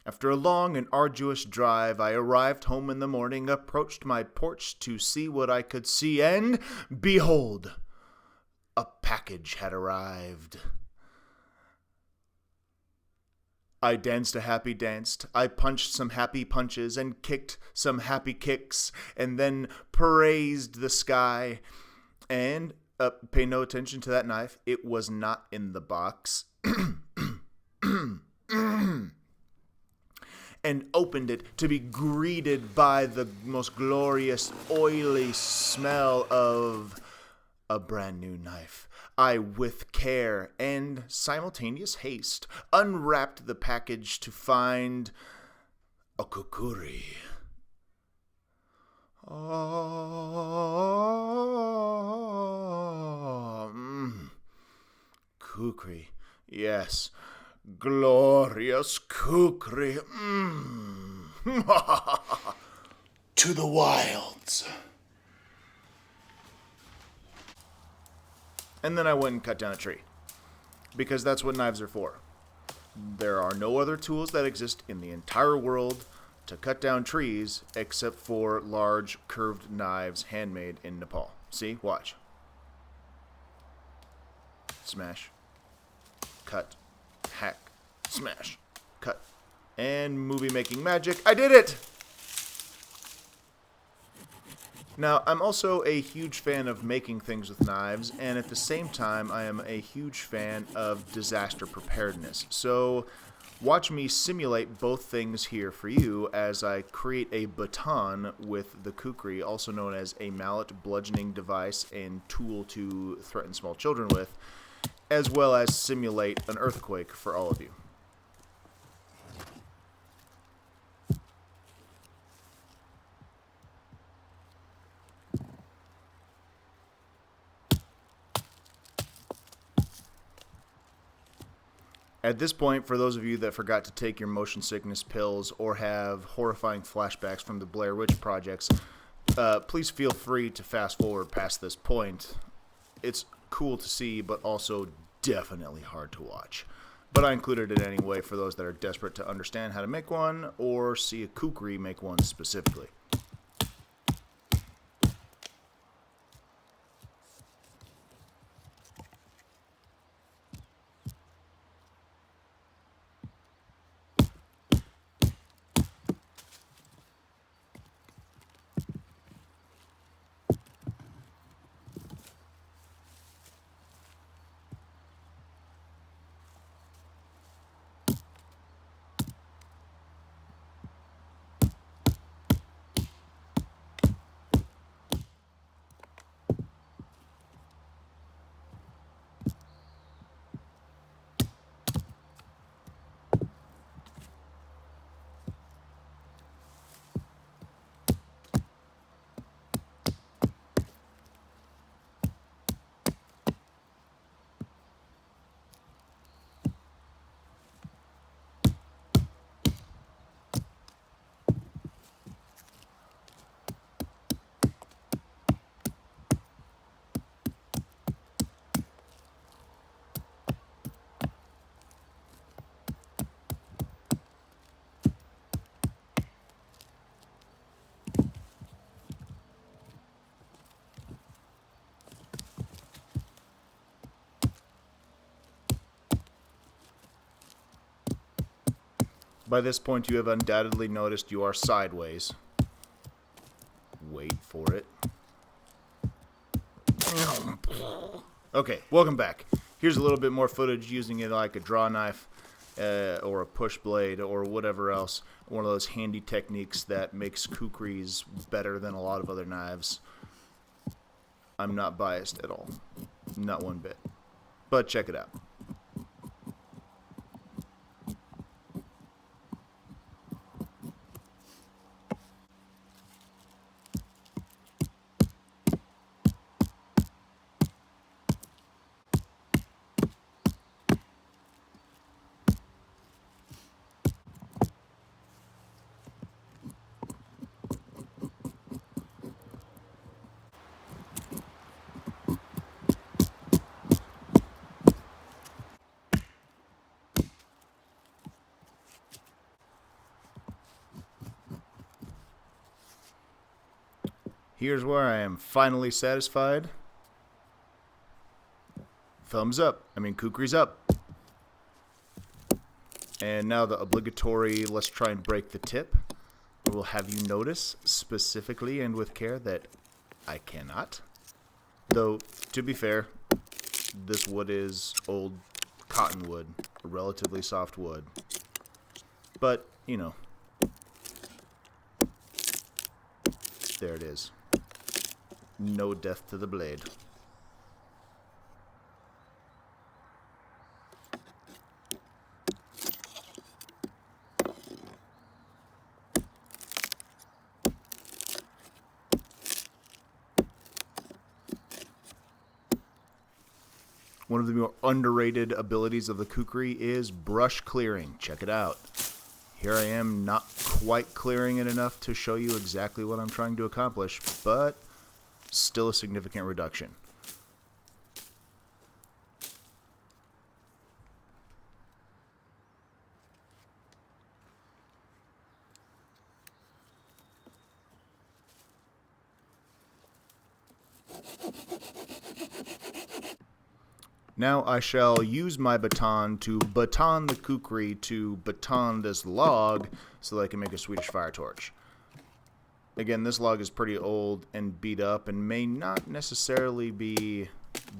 After a long and arduous drive, I arrived home in the morning, approached my porch to see what I could see, and behold, a package had arrived. I danced a happy dance, I punched some happy punches, and kicked some happy kicks, and then praised the sky. And, pay no attention to that knife, it was not in the box. And opened it to be greeted by the most glorious, oily smell of a brand new knife. I, with care and simultaneous haste, unwrapped the package to find a kukri. Kukri, yes, glorious kukri. To the wilds. And then I went and cut down a tree, because that's what knives are for. There are no other tools that exist in the entire world to cut down trees except for large curved knives handmade in Nepal. See? Watch. Smash. Cut. Hack. Smash. Cut. And movie making magic. I did it! Now, I'm also a huge fan of making things with knives, and at the same time, I am a huge fan of disaster preparedness. So, watch me simulate both things here for you as I create a baton with the kukri, also known as a mallet bludgeoning device and tool to threaten small children with, as well as simulate an earthquake for all of you. At this point, for those of you that forgot to take your motion sickness pills or have horrifying flashbacks from the Blair Witch projects, please feel free to fast forward past this point. It's cool to see, but also definitely hard to watch. But I included it anyway for those that are desperate to understand how to make one or see a kukri make one specifically. By this point, you have undoubtedly noticed you are sideways. Wait for it. Okay, welcome back. Here's a little bit more footage using it like a draw knife or a push blade or whatever else. One of those handy techniques that makes kukris better than a lot of other knives. I'm not biased at all. Not one bit. But check it out. Here's where I am finally satisfied. Thumbs up. Kukri's up. And now the obligatory, let's try and break the tip. I will have you notice specifically and with care that I cannot. Though, to be fair, this wood is old cottonwood, a relatively soft wood. But, you know, there it is. No death to the blade. One of the more underrated abilities of the Kukri is brush clearing. Check it out. Here I am, not quite clearing it enough to show you exactly what I'm trying to accomplish, but still a significant reduction. Now I shall use my baton to baton the Kukri to baton this log so that I can make a Swedish fire torch. Again, this log is pretty old and beat up and may not necessarily be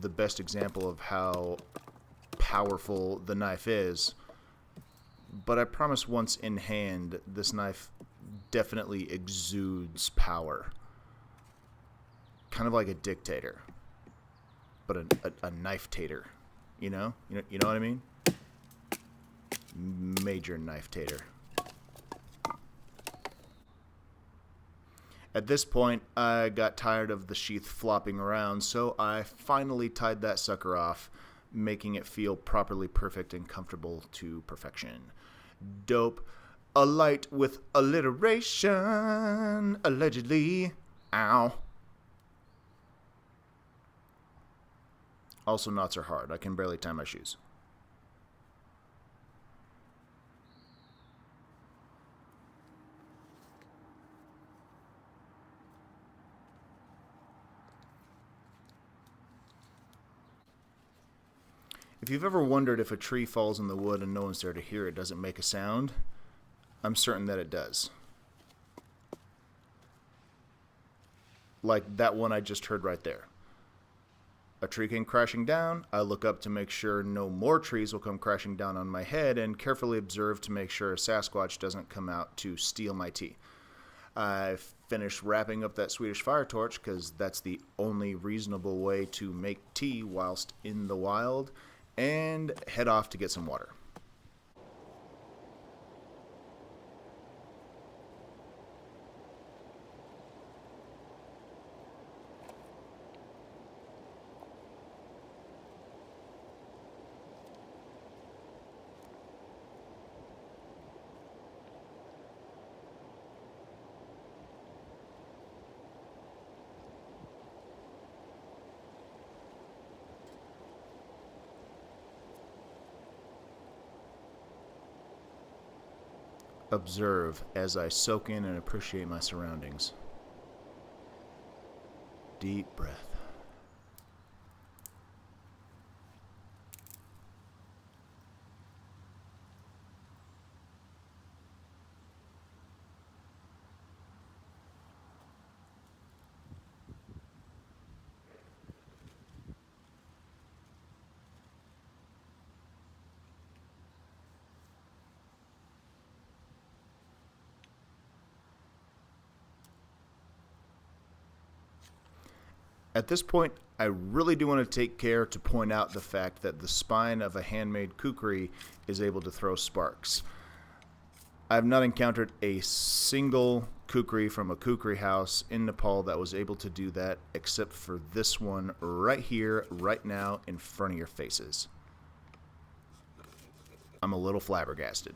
the best example of how powerful the knife is, but I promise once in hand, this knife definitely exudes power. Kind of like a dictator. But a knife-tater, you know what I mean? Major knife-tater. At this point, I got tired of the sheath flopping around, so I finally tied that sucker off, making it feel properly perfect and comfortable to perfection. Dope. A light with alliteration, allegedly. Ow. Also, knots are hard. I can barely tie my shoes. If you've ever wondered if a tree falls in the wood and no one's there to hear it, does it make a sound? I'm certain that it does. Like that one I just heard right there. A tree came crashing down. I look up to make sure no more trees will come crashing down on my head and carefully observe to make sure a Sasquatch doesn't come out to steal my tea. I finished wrapping up that Swedish fire torch because that's the only reasonable way to make tea whilst in the wild, and head off to get some water. Observe as I soak in and appreciate my surroundings. Deep breath. At this point, I really do want to take care to point out the fact that the spine of a handmade kukri is able to throw sparks. I have not encountered a single kukri from a kukri house in Nepal that was able to do that, except for this one right here, right now, in front of your faces. I'm a little flabbergasted.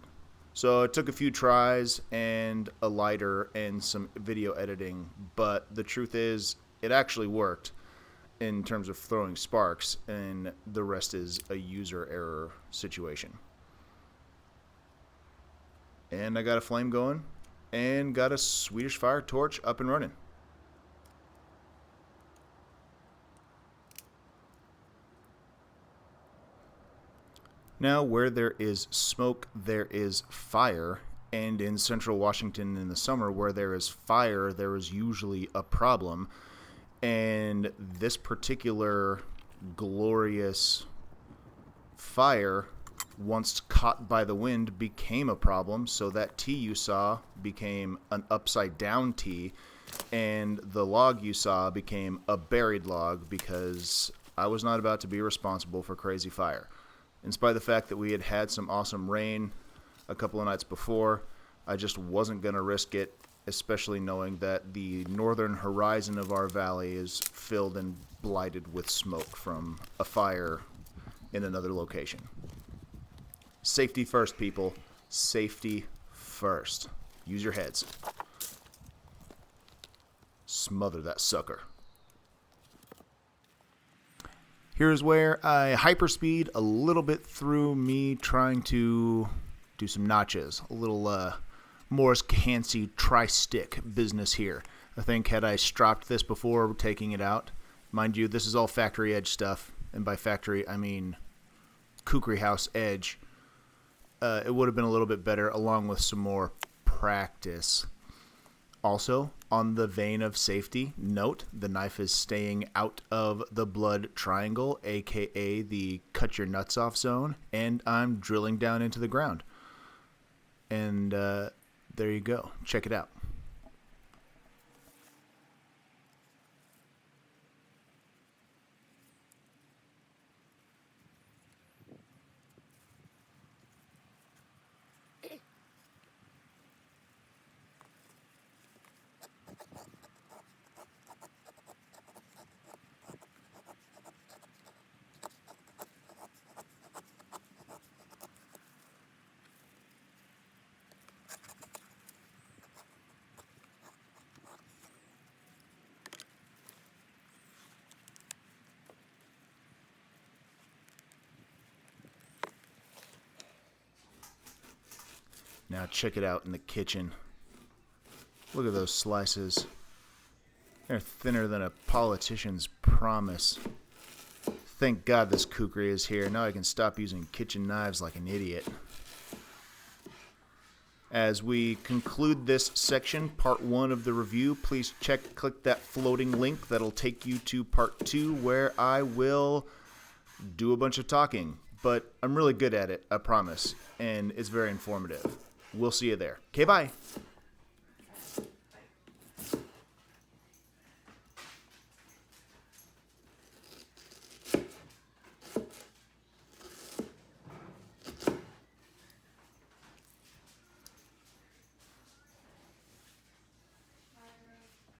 So it took a few tries and a lighter and some video editing, but the truth is, it actually worked in terms of throwing sparks, and the rest is a user error situation. And I got a flame going and got a Swedish fire torch up and running. Now, where there is smoke, there is fire. And in central Washington in the summer, where there is fire, there is usually a problem. And this particular glorious fire, once caught by the wind, became a problem. So that T you saw became an upside down T, and the log you saw became a buried log, because I was not about to be responsible for crazy fire. In spite of the fact that we had had some awesome rain a couple of nights before, I just wasn't going to risk it, especially knowing that the northern horizon of our valley is filled and blighted with smoke from a fire in another location. Safety first, people. Safety first. Use your heads. Smother that sucker. Here's where I hyperspeed a little bit through me trying to do some notches. A little Morris Cansey tri-stick business here. I think had I stropped this before taking it out, mind you, this is all factory edge stuff, and by factory I mean Kukri house edge, it would have been a little bit better along with some more practice. Also, on the vein of safety, note the knife is staying out of the blood triangle, aka the cut your nuts off zone, and I'm drilling down into the ground. And there you go. Check it out. Now check it out in the kitchen. Look at those slices. They're thinner than a politician's promise. Thank God this Kukri is here. Now I can stop using kitchen knives like an idiot. As we conclude this section, part 1 of the review, please click that floating link. That'll take you to part 2, where I will do a bunch of talking. But I'm really good at it, I promise. And it's very informative. We'll see you there. Okay, bye.